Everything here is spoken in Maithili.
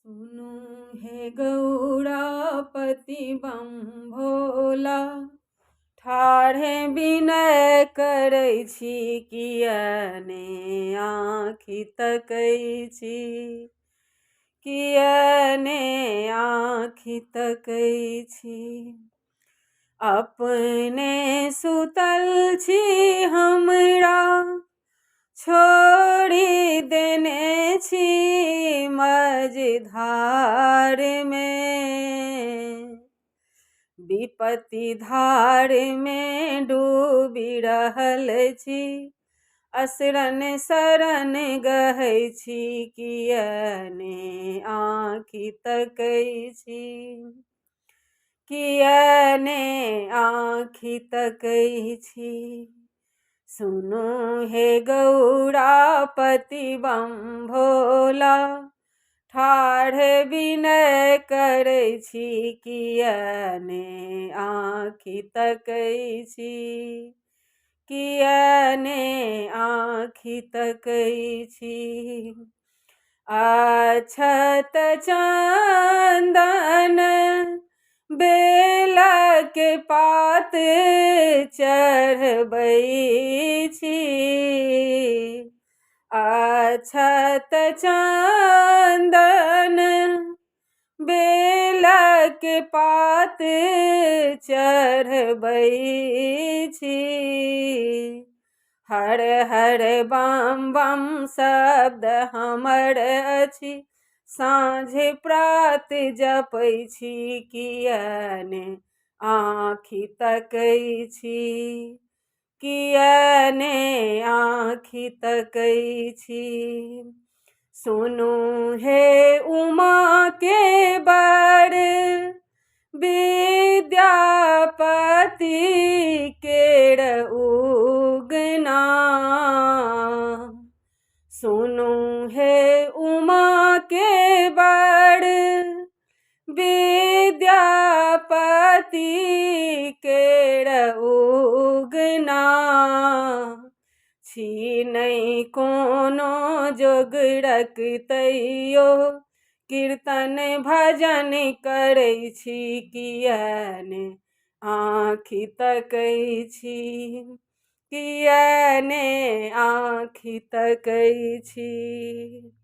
सुनु हे गौड़ापति बम भोला, ठाढ़े विनय करै छी, कियाने आँखि तकै छी, कियाने आँखि तकै छी। अपने सुतल छी हमरा, छोड़ी देने छी मझधार में, विपत्ति धार में डूबी रहल छी, असरन शरण गहै छी, कियाने आँखि तकै छी, कियाने आँखि तकै छी। सुनु हे गौड़ापति बम भोला, ठाढ़ विनय करै छी, कियाने आँखि तकै छी, कियाने आँखि तकै छी। अक्षत चंदन बेलक पात चढ़बै छी, अक्षत चंदन बेलक पात चढ़बै छी। हर हर बम बम शब्द हमर अछि, साँझ प्रात जपै छी, कियाने आँखि तकै छी, कियाने आँखि तकै छी। सुनु हे उमा के बर विद्यापति केर उगना, सुनु हे उमा के बर विद्यापति केर उगना। छी नहि कोनो जोगरक तैयो, कीर्तन भजन करै छी, कियाने आँखि तकै छी, कियाने आँखि तकै छी।